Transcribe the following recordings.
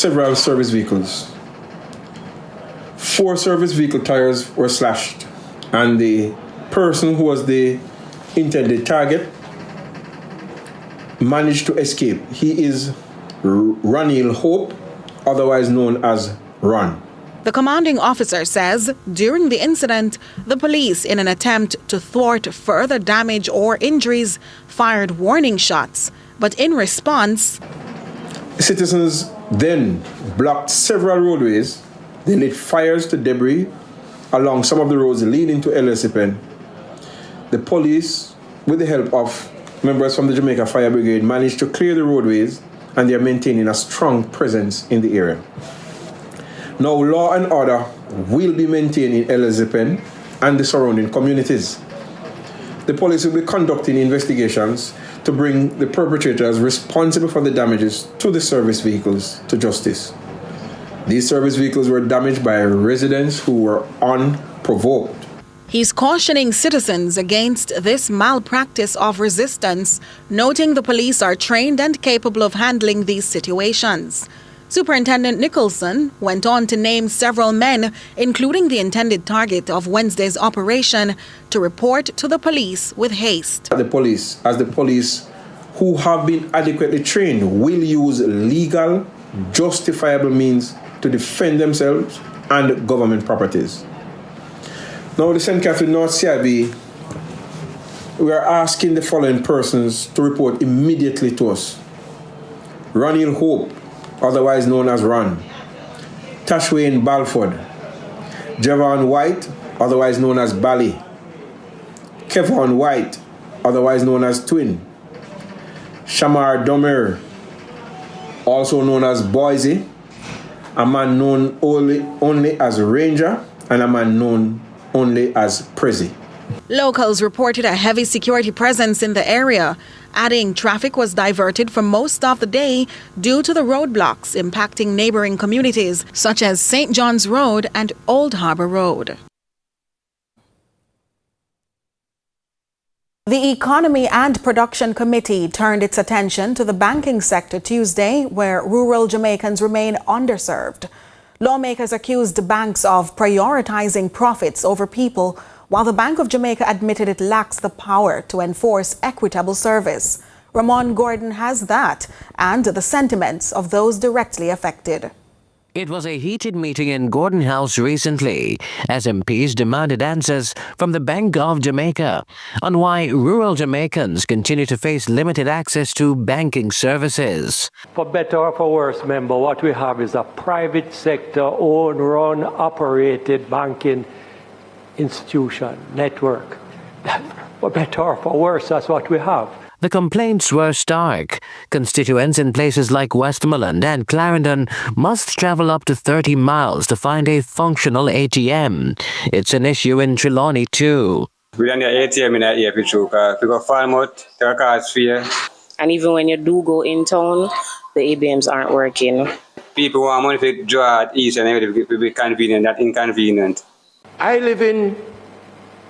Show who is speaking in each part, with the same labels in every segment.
Speaker 1: several service vehicles. 4 service vehicle tires were slashed, and the person who was the intended target managed to escape. He is Ranil Hope, otherwise known as Ron.
Speaker 2: The commanding officer says during the incident, the police, in an attempt to thwart further damage or injuries, fired warning shots. But in response,
Speaker 1: citizens then blocked several roadways. They lit fires to debris along some of the roads leading to LSPN. The police, with the help of members from the Jamaica Fire Brigade, managed to clear the roadways, and they are maintaining a strong presence in the area. Now, law and order will be maintained in LSPN and the surrounding communities. The police will be conducting investigations to bring the perpetrators responsible for the damages to the service vehicles to justice. These service vehicles were damaged by residents who were unprovoked.
Speaker 2: He's cautioning citizens against this malpractice of resistance, noting the police are trained and capable of handling these situations. Superintendent Nicholson went on to name several men, including the intended target of Wednesday's operation, to report to the police with haste.
Speaker 1: The police who have been adequately trained will use legal, justifiable means to defend themselves and government properties. Now, the St. Catherine North CIB, we are asking the following persons to report immediately to us: Ranil Hope, otherwise known as Ron; Tashwayne Balford; Javon White, otherwise known as Bally; Kevon White, otherwise known as Twin; Shamar Domer, also known as Boise; a man known only as Ranger, and a man known only as Prezi.
Speaker 2: Locals reported a heavy security presence in the area, adding traffic was diverted for most of the day due to the roadblocks impacting neighboring communities such as St. John's Road and Old Harbor Road. The Economy and Production Committee turned its attention to the banking sector Tuesday, where rural Jamaicans remain underserved. Lawmakers accused banks of prioritizing profits over people, while the Bank of Jamaica admitted it lacks the power to enforce equitable service. Ramon Gordon has that and the sentiments of those directly affected.
Speaker 3: It was a heated meeting in Gordon House recently as MPs demanded answers from the Bank of Jamaica on why rural Jamaicans continue to face limited access to banking services.
Speaker 4: For better or for worse, member, what we have is a private sector owned, run, operated banking institution, network. For better or for worse, that's what we have.
Speaker 3: The complaints were stark. Constituents in places like Westmoreland and Clarendon must travel up to 30 miles to find a functional ATM. It's an issue in Trelawney too.
Speaker 5: We don't have ATM in that area, if you go Falmouth, there are cards here. And even when you do go in town, the ABMs aren't working. People want money to draw at east and everything will be convenient, not inconvenient.
Speaker 6: I live in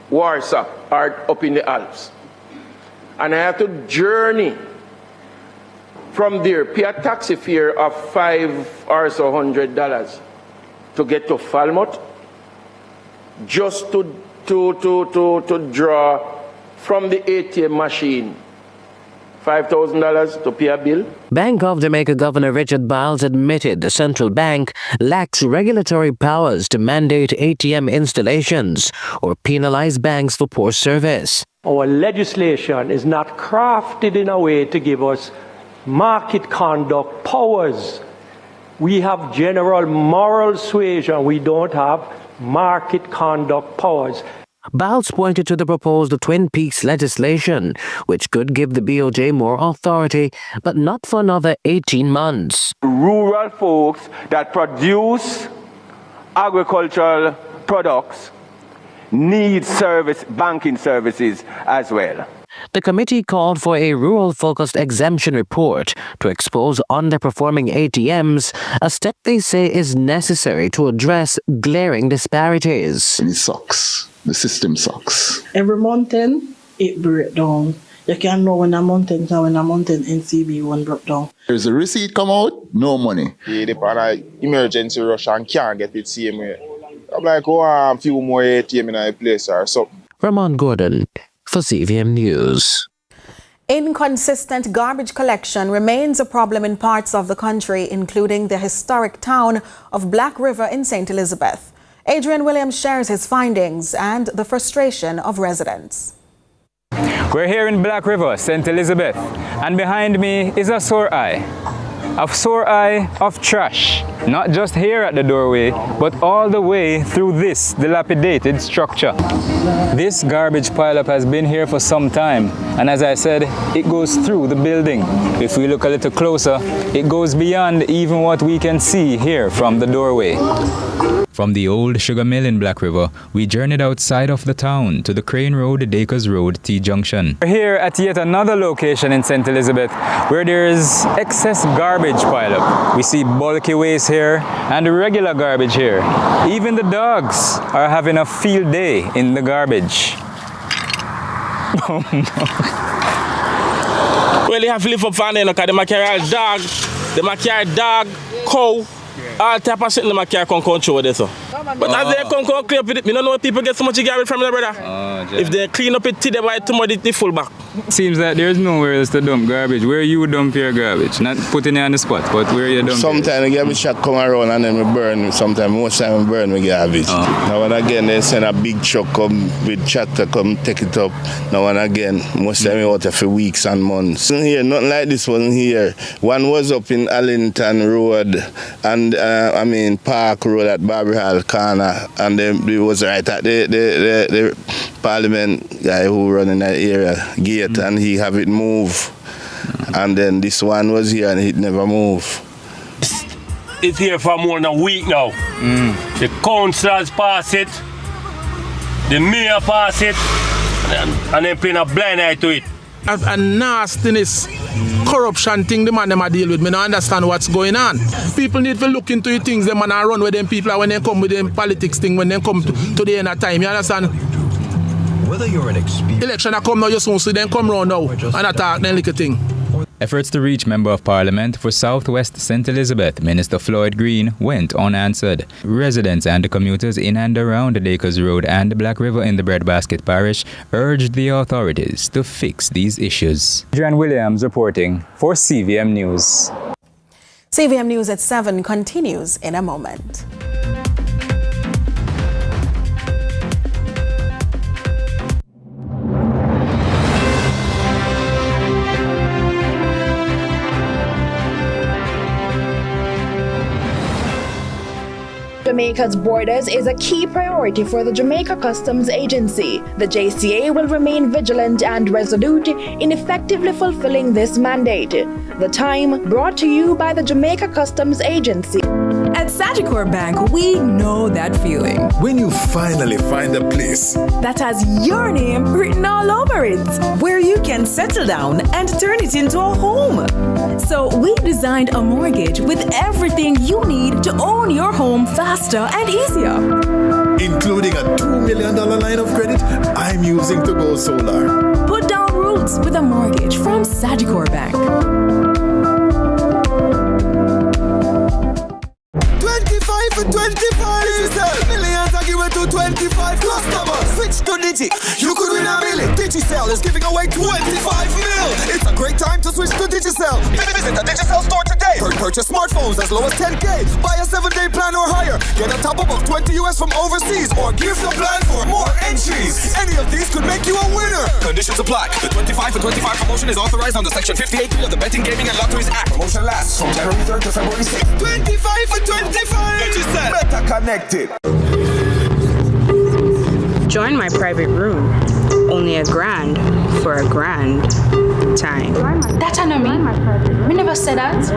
Speaker 6: Warsaw, or up in the Alps. And I have to journey from there, pay a taxi fare of $500 or so to get to Falmouth, just to draw from the ATM machine $5,000 to pay a bill.
Speaker 3: Bank of Jamaica Governor Richard Biles admitted the central bank lacks regulatory powers to mandate ATM installations or penalize banks for poor service.
Speaker 4: Our legislation is not crafted in a way to give us market conduct powers. We have general moral suasion. We don't have market conduct powers.
Speaker 3: Biles pointed to the proposed Twin Peaks legislation, which could give the BOJ more authority, but not for another 18 months.
Speaker 6: Rural folks that produce agricultural products need banking services as well.
Speaker 3: The committee called for a rural-focused exemption report to expose underperforming ATMs, a step they say is necessary to address glaring disparities.
Speaker 7: It sucks. The system sucks.
Speaker 8: Every month then, it breaks down.
Speaker 7: You can know when a mountain and when a mountain NCB one broke down.
Speaker 8: There's a receipt come out, no money.
Speaker 9: Yeah, they on an emergency rush and can't get it same way. I'm like, oh, a few more ATM in a place or something.
Speaker 3: Ramon Gordon for CVM News.
Speaker 2: Inconsistent garbage collection remains a problem in parts of the country, including the historic town of Black River in St. Elizabeth. Adrian Williams shares his findings and the frustration of residents.
Speaker 10: We're here in Black River, St. Elizabeth, and behind me is a sore eye. A sore eye of trash, not just here at the doorway, but all the way through this dilapidated structure. This garbage pileup has been here for some time, and as I said, it goes through the building. If we look a little closer, it goes beyond even what we can see here from the doorway. From the old sugar mill in Black River, we journeyed outside of the town to the Crane Road, Dacres Road T-junction. We're here at yet another location in St. Elizabeth where there is excess garbage pileup. We see bulky waste here and regular garbage here. Even the dogs are having a field day in the garbage. Oh no.
Speaker 11: Well, you have to live up from there because they might carry a dog, they might carry a dog, cow, all type of shit they might carry come control this. But as they come clean up with it, you don't know people get so much garbage from there, brother. If they clean up it, they buy too much, they full back.
Speaker 10: Seems that there's nowhere else to dump garbage. Where you dump your garbage? Not putting it on the spot, but where you dump
Speaker 9: Sometimes the garbage truck come around and then we burn. Sometimes, most time we burn we garbage. Now and again they send a big truck come with tractor come take it up. Now and again, most time we out there for weeks and months. Here, nothing like this one here. One was up in Allington Road and Park Road at Barbary Hall corner, and then it was right at the Parliament guy who run in that area gate, and he have it move. And then this one was here and it never move.
Speaker 11: It's here for more than a week now. The councillors pass it, the mayor pass it, and then paying a blind eye to it.
Speaker 12: A nastiness, corruption thing the man them a deal with. Me don't understand what's going on. People need to look into the things them man a run with them people when they come with them politics thing, when they come to the end of time. You understand?
Speaker 13: Whether you're an
Speaker 12: election a come now, you soon see them come round now and attack them little thing.
Speaker 10: Efforts to reach Member of Parliament for Southwest St. Elizabeth, Minister Floyd Green, went unanswered. Residents and commuters in and around the Dacres Road and Black River in the Breadbasket Parish urged the authorities to fix these issues. Adrian Williams reporting for CVM News.
Speaker 2: CVM News at 7 continues in a moment.
Speaker 14: Jamaica's borders is a key priority for the Jamaica Customs Agency. The JCA will remain vigilant and resolute in effectively fulfilling this mandate. The Time brought to you by the Jamaica Customs Agency.
Speaker 15: At Sagicor Bank, we know that feeling.
Speaker 13: When you finally find a place
Speaker 15: that has your name written all over it, where you can settle down and turn it into a home. So we designed a mortgage with everything you need to own your home faster and easier.
Speaker 13: Including a $2 million line of credit I'm using to go solar.
Speaker 15: Put down roots with a mortgage from Sagicor Bank.
Speaker 16: 25 for 25. Millions I give it to 25 customers. Switch to Digi. You could win $1 million. Digicel is giving away 25 mil. It's a great time to switch to Digicel. Visit the Digicel store today. Purchase smartphones as low as $10K. Buy a 7-day plan or higher. Get a top up of $20 US from overseas, or gift the plan for more entries. Any of these could make you a winner. Conditions apply. The 25 for 25 promotion is authorized under Section 58 of the Betting, Gaming and Lotteries Act. Promotion lasts from January 3rd to February 6th. 25 for 25. Digicel. Better connected.
Speaker 17: Join my private room. Only $1,000 for a grand time.
Speaker 18: That I know me. We never said that.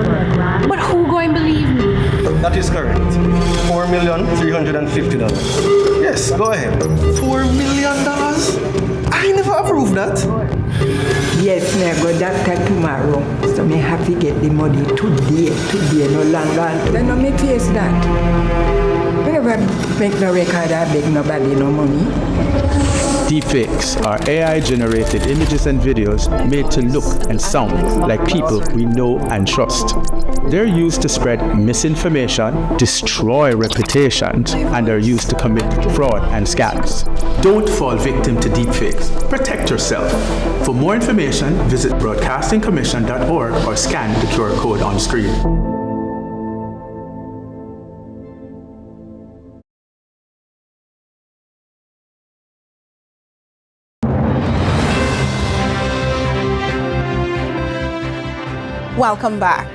Speaker 18: But who going to believe me?
Speaker 19: That is correct. $4,350,000. Yes, go ahead. $4 million? I never approved that.
Speaker 20: Yes, me go doctor tomorrow. So me have to get the money today, no longer. Then no me face that. I never make no record, I beg nobody no money.
Speaker 21: Deepfakes are AI-generated images and videos made to look and sound like people we know and trust. They're used to spread misinformation, destroy reputations, and are used to commit fraud and scams. Don't fall victim to deepfakes. Protect yourself. For more information, visit broadcastingcommission.org or scan the QR code on screen.
Speaker 2: Welcome back.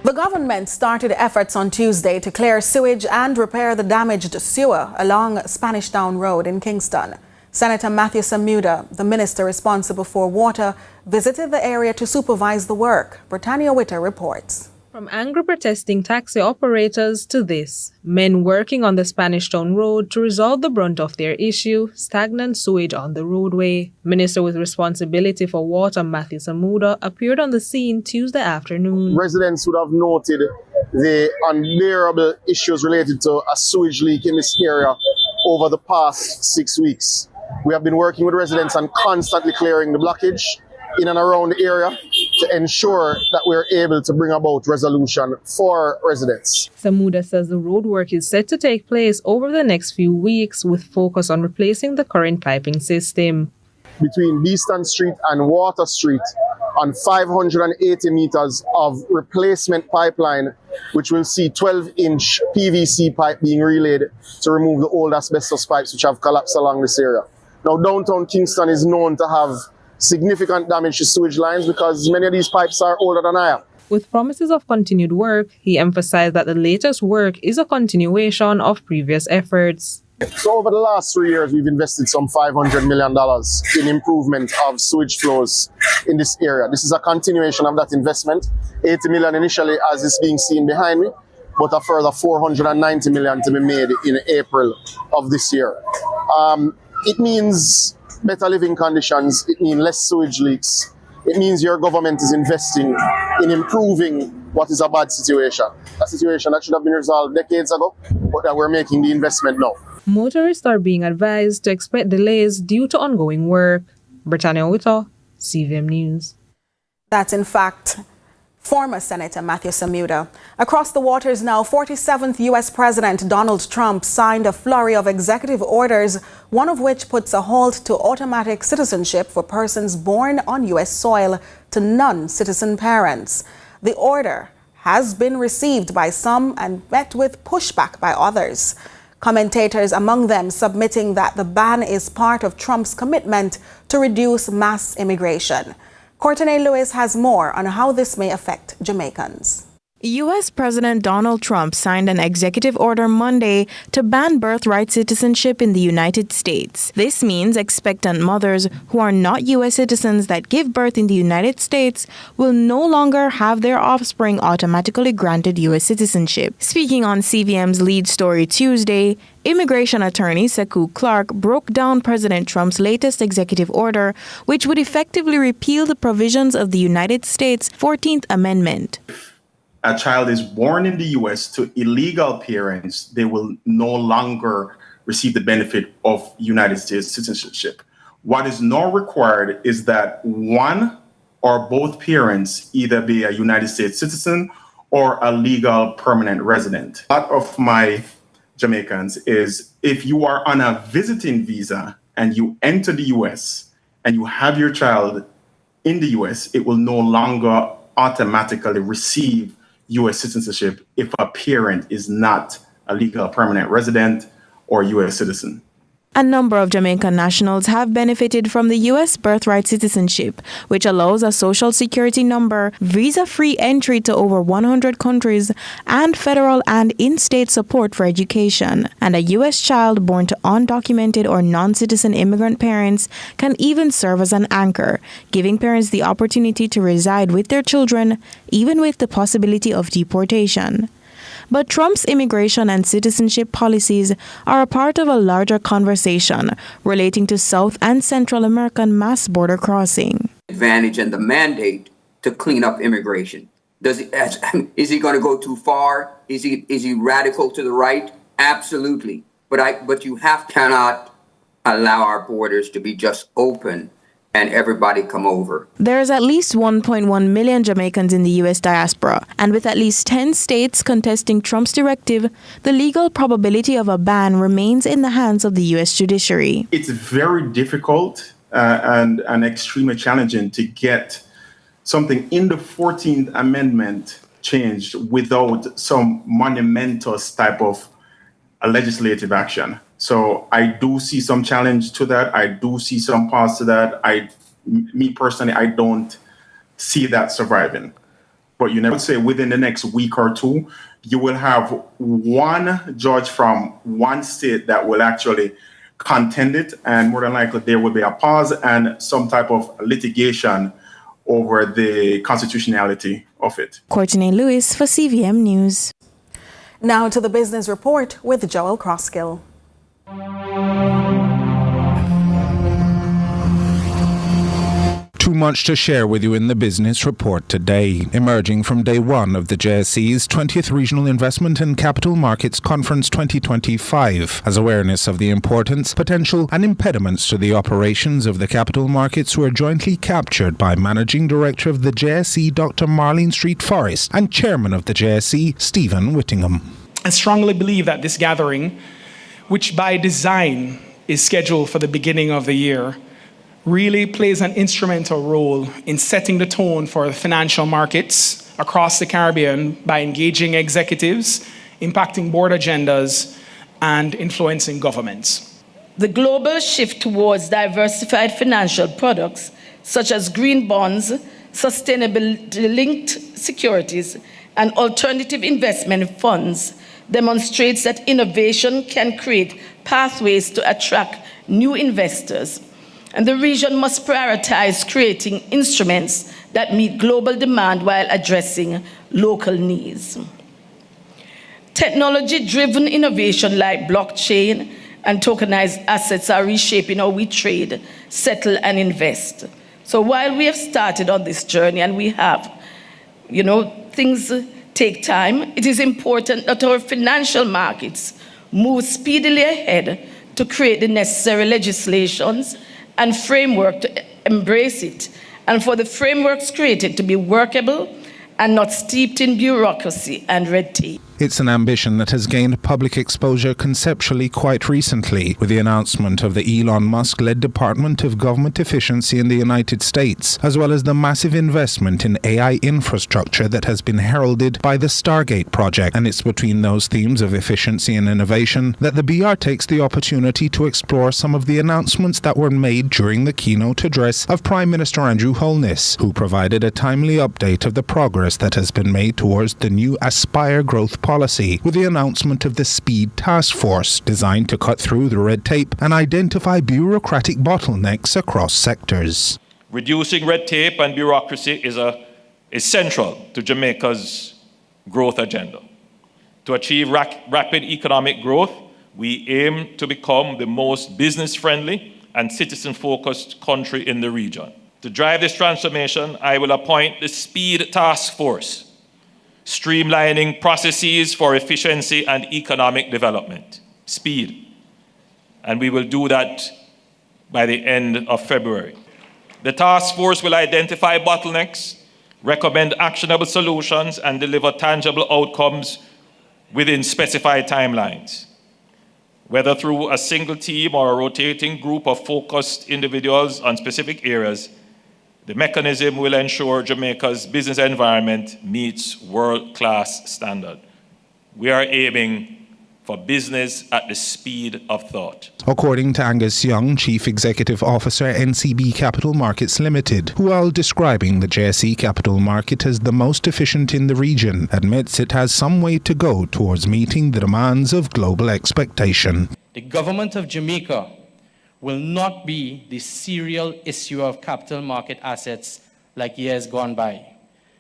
Speaker 2: The government started efforts on Tuesday to clear sewage and repair the damaged sewer along Spanish Town Road in Kingston. Senator Matthew Samuda, the minister responsible for water, visited the area to supervise the work. Britannia Witter reports.
Speaker 22: From angry protesting taxi operators to this, men working on the Spanish Town Road to resolve the brunt of their issue, stagnant sewage on the roadway. Minister with responsibility for water Matthew Samuda appeared on the scene Tuesday afternoon.
Speaker 23: Residents would have noted the unbearable issues related to a sewage leak in this area over the past 6 weeks. We have been working with residents and constantly clearing the blockage in and around the area to ensure that we're able to bring about resolution for residents.
Speaker 22: Samuda says the road work is set to take place over the next few weeks with focus on replacing the current piping system.
Speaker 23: Between Beeston Street and Water Street, on 580 meters of replacement pipeline, which will see 12-inch PVC pipe being relayed to remove the old asbestos pipes which have collapsed along this area. Now, downtown Kingston is known to have significant damage to sewage lines because many of these pipes are older than I am.
Speaker 22: With promises of continued work, he emphasized that the latest work is a continuation of previous efforts.
Speaker 23: So over the last 3 years, we've invested some $500 million in improvement of sewage flows in this area. This is a continuation of that investment. $80 million initially, as is being seen behind me, but a further $490 million to be made in April of this year. It means better living conditions, it means less sewage leaks, it means your government is investing in improving what is a bad situation. A situation that should have been resolved decades ago, but that we're making the investment now.
Speaker 22: Motorists are being advised to expect delays due to ongoing work. Britannia Witter, CVM News.
Speaker 2: That's in fact former Senator Matthew Samuda. Across the waters now, 47th U.S. President Donald Trump signed a flurry of executive orders, one of which puts a halt to automatic citizenship for persons born on U.S. soil to non-citizen parents. The order has been received by some and met with pushback by others. Commentators among them submitting that the ban is part of Trump's commitment to reduce mass immigration. Courtney Lewis has more on how this may affect Jamaicans.
Speaker 24: U.S. President Donald Trump signed an executive order Monday to ban birthright citizenship in the United States. This means expectant mothers who are not U.S. citizens that give birth in the United States will no longer have their offspring automatically granted U.S. citizenship. Speaking on CVM's lead story Tuesday, immigration attorney Sekou Clark broke down President Trump's latest executive order, which would effectively repeal the provisions of the United States 14th Amendment.
Speaker 25: A child is born in the U.S. to illegal parents, they will no longer receive the benefit of United States citizenship. What is now required is that one or both parents either be a United States citizen or a legal permanent resident. A lot of my Jamaicans is if you are on a visiting visa and you enter the U.S. and you have your child in the U.S., it will no longer automatically receive U.S. citizenship if a parent is not a legal permanent resident or U.S. citizen.
Speaker 24: A number of Jamaican nationals have benefited from the U.S. birthright citizenship, which allows a social security number, visa-free entry to over 100 countries, and federal and in-state support for education. And a U.S. child born to undocumented or non-citizen immigrant parents can even serve as an anchor, giving parents the opportunity to reside with their children, even with the possibility of deportation. But Trump's immigration and citizenship policies are a part of a larger conversation relating to South and Central American mass border crossing.
Speaker 26: Advantage and the mandate to clean up immigration. Is he going to go too far? Is he radical to the right? Absolutely. But you cannot allow our borders to be just open and everybody come over.
Speaker 24: There's at least 1.1 million Jamaicans in the U.S. diaspora, and with at least 10 states contesting Trump's directive, the legal probability of a ban remains in the hands of the U.S. judiciary.
Speaker 25: It's very difficult and extremely challenging to get something in the 14th Amendment changed without some monumentous type of legislative action. So I do see some challenge to that. I do see some pause to that. Me personally, I don't see that surviving. But you never say within the next week or two, you will have one judge from one state that will actually contend it, and more than likely there will be a pause and some type of litigation over the constitutionality of it.
Speaker 24: Courtney Lewis for CVM News.
Speaker 2: Now to the business report with Joel Crosskill.
Speaker 1: Too much to share with you in the business report today. Emerging from day one of the JSE's 20th Regional Investment and Capital Markets Conference 2025, as awareness of the importance, potential and impediments to the operations of the capital markets were jointly captured by Managing Director of the JSE Dr. Marlene Street Forrest and Chairman of the JSE Stephen Whittingham.
Speaker 4: I strongly believe that this gathering, which by design is scheduled for the beginning of the year, really plays an instrumental role in setting the tone for the financial markets across the Caribbean by engaging executives, impacting board agendas, and influencing governments.
Speaker 5: The global shift towards diversified financial products, such as green bonds, sustainability-linked securities, and alternative investment funds, demonstrates that innovation can create pathways to attract new investors. And the region must prioritize creating instruments that meet global demand while addressing local needs. Technology-driven innovation like blockchain and tokenized assets are reshaping how we trade, settle, and invest. So while we have started on this journey, and we have, things take time, it is important that our financial markets move speedily ahead to create the necessary legislations and framework to embrace it, and for the frameworks created to be workable and not steeped in bureaucracy and red tape.
Speaker 1: It's an ambition that has gained public exposure conceptually quite recently, with the announcement of the Elon Musk-led Department of Government Efficiency in the United States, as well as the massive investment in AI infrastructure that has been heralded by the Stargate project. And it's between those themes of efficiency and innovation that the BR takes the opportunity to explore some of the announcements that were made during the keynote address of Prime Minister Andrew Holness, who provided a timely update of the progress that has been made towards the new Aspire growth policy, with the announcement of the Speed Task Force, designed to cut through the red tape and identify bureaucratic bottlenecks across sectors.
Speaker 6: Reducing red tape and bureaucracy is central to Jamaica's growth agenda. To achieve rapid economic growth, we aim to become the most business-friendly and citizen-focused country in the region. To drive this transformation, I will appoint the Speed Task Force, streamlining processes for efficiency and economic development. Speed. And we will do that by the end of February. The task force will identify bottlenecks, recommend actionable solutions, and deliver tangible outcomes within specified timelines. Whether through a single team or a rotating group of focused individuals on specific areas, the mechanism will ensure Jamaica's business environment meets world-class standard. We are aiming for business at the speed of thought.
Speaker 1: According to Angus Young, Chief Executive Officer, NCB Capital Markets Limited, who, while describing the JSE capital market as the most efficient in the region, admits it has some way to go towards meeting the demands of global expectation.
Speaker 7: The government of Jamaica will not be the serial issuer of capital market assets like years gone by.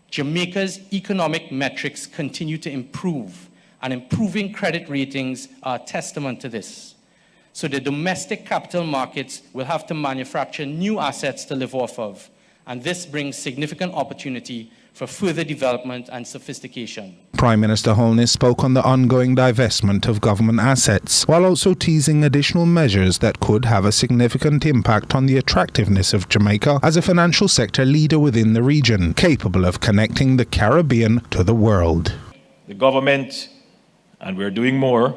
Speaker 7: Jamaica's economic metrics continue to improve, and improving credit ratings are a testament to this. So the domestic capital markets will have to manufacture new assets to live off of, and this brings significant opportunity for further development and sophistication.
Speaker 1: Prime Minister Holness spoke on the ongoing divestment of government assets, while also teasing additional measures that could have a significant impact on the attractiveness of Jamaica as a financial sector leader within the region, capable of connecting the Caribbean to the world.
Speaker 6: The government, and we're doing more,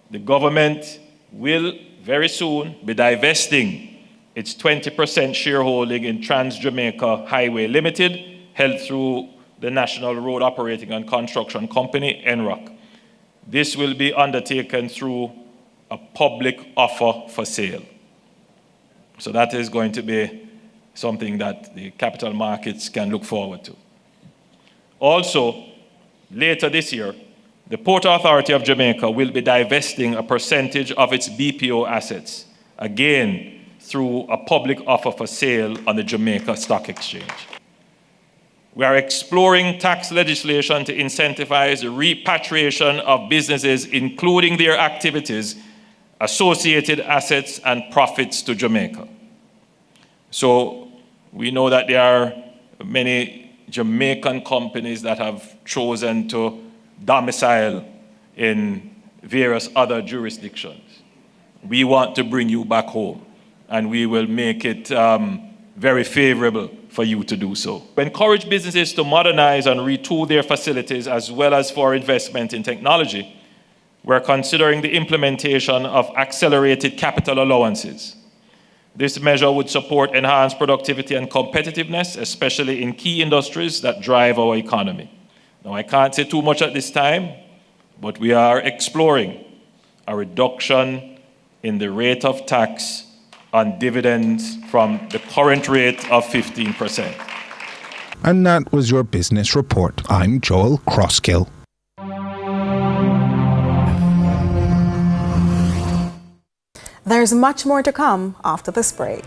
Speaker 6: the government will very soon be divesting its 20% shareholding in Trans-Jamaica Highway Limited, held through the National Road Operating and Construction Company, NROC. This will be undertaken through a public offer for sale. So that is going to be something that the capital markets can look forward to. Also, later this year, the Port Authority of Jamaica will be divesting a percentage of its BPO assets, again, through a public offer for sale on the Jamaica Stock Exchange. We are exploring tax legislation to incentivize the repatriation of businesses, including their activities, associated assets, and profits to Jamaica. So we know that there are many Jamaican companies that have chosen to domicile in various other jurisdictions. We want to bring you back home, and we will make it very favorable for you to do so. We encourage businesses to modernize and retool their facilities, as well as for investment in technology. We're considering the implementation of accelerated capital allowances. This measure would support enhanced productivity and competitiveness, especially in key industries that drive our economy. Now, I can't say too much at this time, but we are exploring a reduction in the rate of tax on dividends from the current rate of 15%.
Speaker 1: And that was your business report. I'm Joel Crosskill.
Speaker 2: There's much more to come after this break.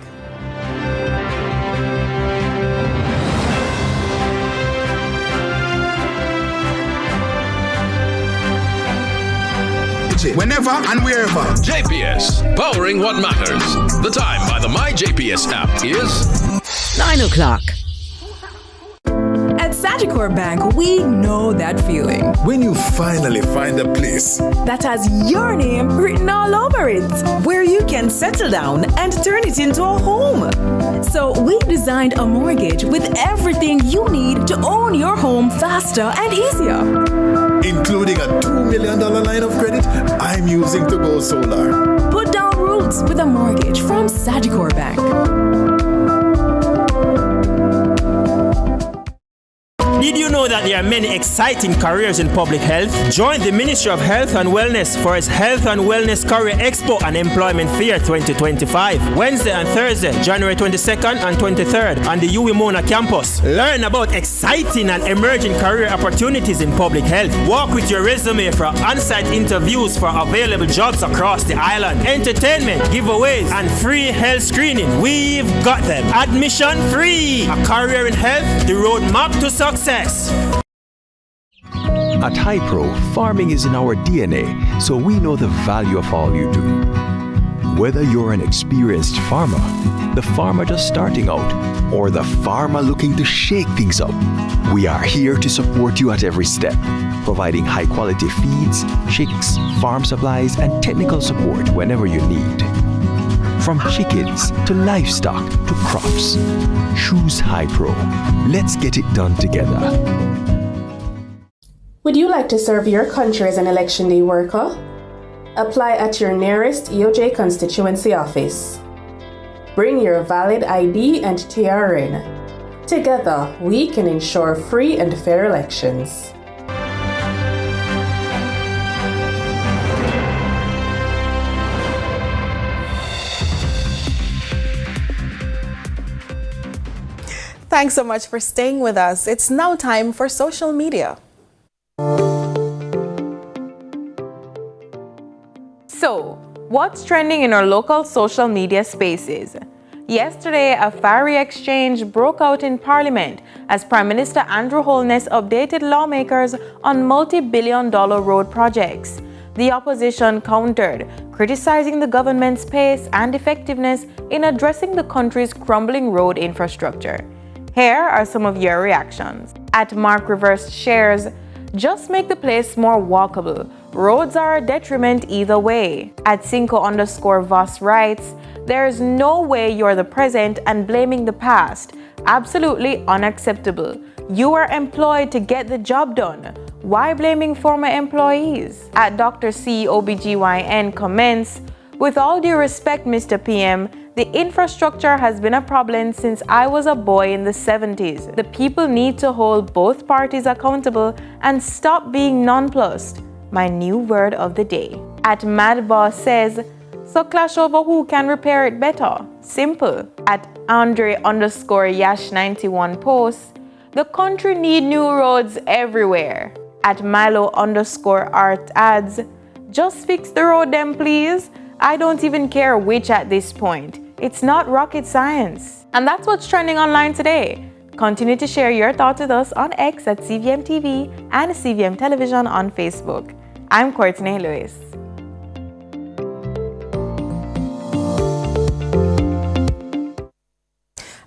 Speaker 3: Whenever and wherever. JPS, powering what matters. The time by the My JPS app is
Speaker 15: 9 o'clock. At Sagicor Bank, we know that feeling.
Speaker 13: When you finally find a place
Speaker 15: that has your name written all over it, where you can settle down and turn it into a home. So we designed a mortgage with everything you need to own your home faster and easier.
Speaker 13: Including a $2 million line of credit I'm using to go solar.
Speaker 15: Put down roots with a mortgage from Sagicor Bank.
Speaker 8: Did you know that there are many exciting careers in public health? Join the Ministry of Health and Wellness for its Health and Wellness Career Expo and Employment Fair 2025, Wednesday and Thursday, January 22nd and 23rd on the UWI Mona campus. Learn about exciting and emerging career opportunities in public health. Walk with your resume for on-site interviews for available jobs across the island. Entertainment, giveaways, and free health screening. We've got them. Admission free. A career in health, the roadmap to success.
Speaker 9: At Hypro, farming is in our DNA, so we know the value of all you do. Whether you're an experienced farmer, the farmer just starting out, or the farmer looking to shake things up, we are here to support you at every step, providing high-quality feeds, chicks, farm supplies, and technical support whenever you need. From chickens to livestock to crops, choose Hypro. Let's get it done together.
Speaker 10: Would you like to serve your country as an election day worker? Apply at your nearest EOJ constituency office. Bring your valid ID and TRN. Together, we can ensure free and fair elections.
Speaker 2: Thanks so much for staying with us. It's now time for social media.
Speaker 24: So, what's trending in our local social media spaces? Yesterday, a fiery exchange broke out in Parliament as Prime Minister Andrew Holness updated lawmakers on multi-billion-dollar road projects. The opposition countered, criticizing the government's pace and effectiveness in addressing the country's crumbling road infrastructure. Here are some of your reactions. At Mark Reversed Shares, Just make the place more walkable. Roads are a detriment either way. At Cinco_Voss writes, there is no way you're the present and blaming the past. Absolutely unacceptable. You are employed to get the job done. Why blaming former employees? At Dr. C OBGYN comments, with all due respect, Mr. PM, the infrastructure has been a problem since I was a boy in the 70s. The people need to hold both parties accountable and stop being nonplussed. My new word of the day. At Madboss says, so clash over who can repair it better. Simple. At Andre_Yash91 posts, the country need new roads everywhere. At Milo_Art adds, just fix the road then please. I don't even care which at this point. It's not rocket science. And that's what's trending online today. Continue to share your thoughts with us on X at CVM TV and CVM Television on Facebook. I'm Courtney Lewis.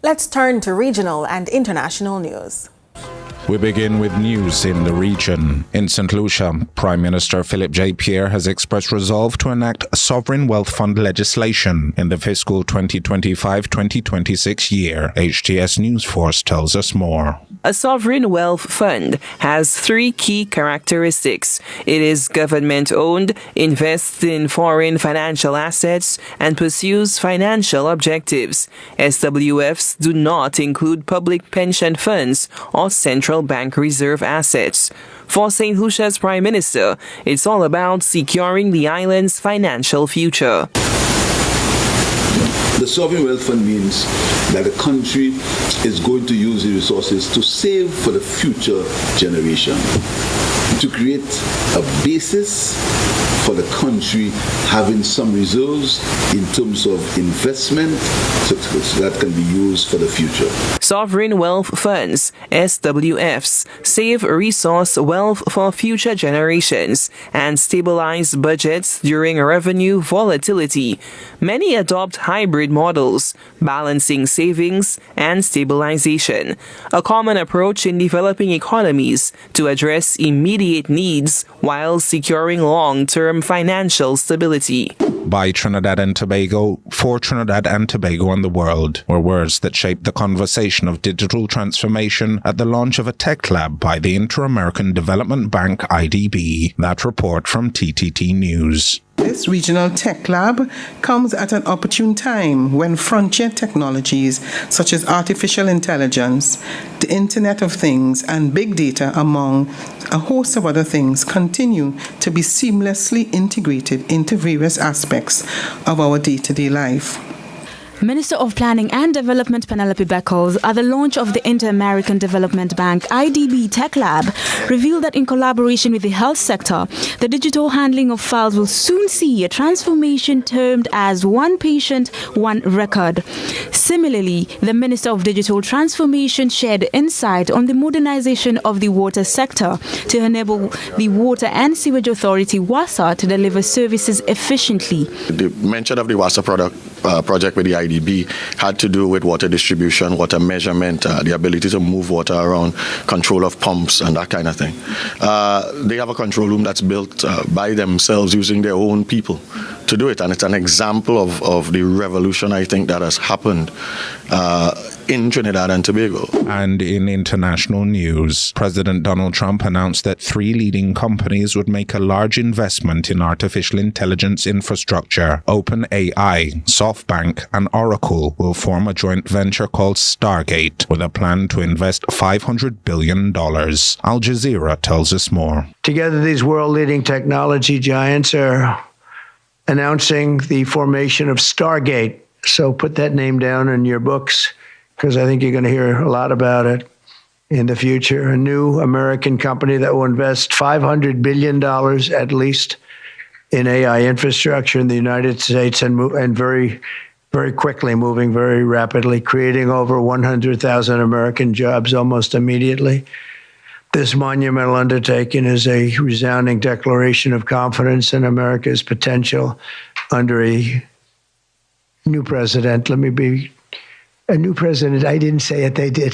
Speaker 2: Let's turn to regional and international news.
Speaker 1: We begin with news in the region. In St. Lucia, Prime Minister Philip J. Pierre has expressed resolve to enact sovereign wealth fund legislation in the fiscal 2025-2026 year. HTS News Force tells us more.
Speaker 11: A sovereign wealth fund has three key characteristics. It is government-owned, invests in foreign financial assets, and pursues financial objectives. SWFs do not include public pension funds or central bank reserve assets. For St. Lucia's Prime Minister, it's all about securing the island's financial future.
Speaker 12: The sovereign wealth fund means that the country is going to use the resources to save for the future generation, to create a basis for the country having some reserves in terms of investment so that can be used for the future.
Speaker 11: Sovereign wealth funds, SWFs, save resource wealth for future generations and stabilize budgets during revenue volatility. Many adopt hybrid models, balancing savings and stabilization, a common approach in developing economies to address immediate needs while securing long-term financial stability.
Speaker 1: By Trinidad and Tobago, for Trinidad and Tobago and the world were words that shaped the conversation of digital transformation at the launch of a tech lab by the Inter-American Development Bank IDB. That report from TTT News.
Speaker 14: This regional tech lab comes at an opportune time when frontier technologies such as artificial intelligence, the Internet of Things, and big data, among a host of other things, continue to be seamlessly integrated into various aspects of our day-to-day life.
Speaker 24: Minister of Planning and Development Penelope Beckles, at the launch of the Inter-American Development Bank IDB Tech Lab, revealed that in collaboration with the health sector, the digital handling of files will soon see a transformation termed as one patient, one record. Similarly, the Minister of Digital Transformation shared insight on the modernization of the water sector to enable the Water and Sewage Authority WASA to deliver services efficiently.
Speaker 16: The mention of the WASA project with the IDB had to do with water distribution, water measurement, the ability to move water around, control of pumps and that kind of thing. They have a control room that's built by themselves using their own people to do it. And it's an example of the revolution, I think, that has happened in Trinidad and Tobago.
Speaker 1: And in international news, President Donald Trump announced that 3 leading companies would make a large investment in artificial intelligence infrastructure. OpenAI, SoftBank, and Oracle will form a joint venture called Stargate with a plan to invest $500 billion. Al Jazeera tells us more.
Speaker 17: Together, these world-leading technology giants are announcing the formation of Stargate. So put that name down in your books, because I think you're going to hear a lot about it in the future. A new American company that will invest $500 billion at least in AI infrastructure in the United States and very, very quickly, moving very rapidly, creating over 100,000 American jobs almost immediately. This monumental undertaking is a resounding declaration of confidence in America's potential under a new president. Let me be a new president. I didn't say it, they did.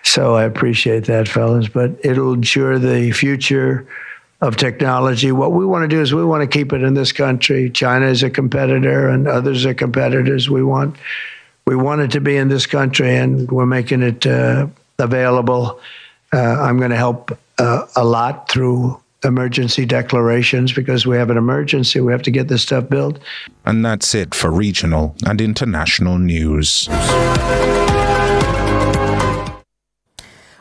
Speaker 17: So I appreciate that, fellas, but it'll ensure the future of technology. What we want to do is we want to keep it in this country. China is a competitor and others are competitors. We want it to be in this country, and we're making it available. I'm going to help a lot through emergency declarations because we have an emergency. We have to get this stuff built.
Speaker 1: And that's it for regional and international news.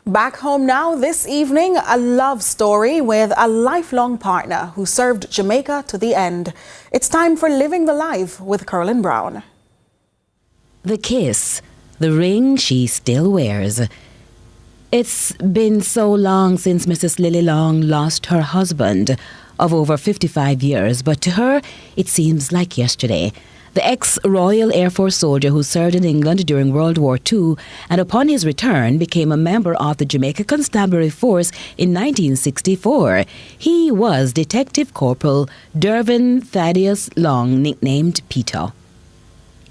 Speaker 2: Back home now this evening, a love story with a lifelong partner who served Jamaica to the end. It's time for Living the Life with Curlin Brown.
Speaker 18: The kiss, the ring she still wears. It's been so long since Mrs. Lily Long lost her husband of over 55 years, but to her it seems like yesterday. The ex-Royal Air Force soldier who served in England during World War II and upon his return became a member of the Jamaica Constabulary Force in 1964. He was Detective Corporal Dervin Thaddeus Long, nicknamed Peter.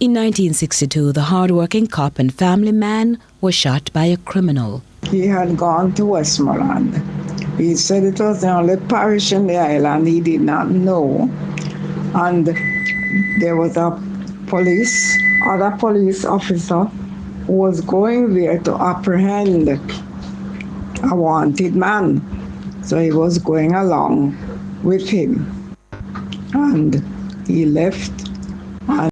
Speaker 18: In 1962, the hard-working cop and family man was shot by a criminal.
Speaker 19: He had gone to Westmoreland. He said it was the only parish in the island he did not know. And there was a other police officer who was going there to apprehend a wanted man. So he was going along with him. And he left.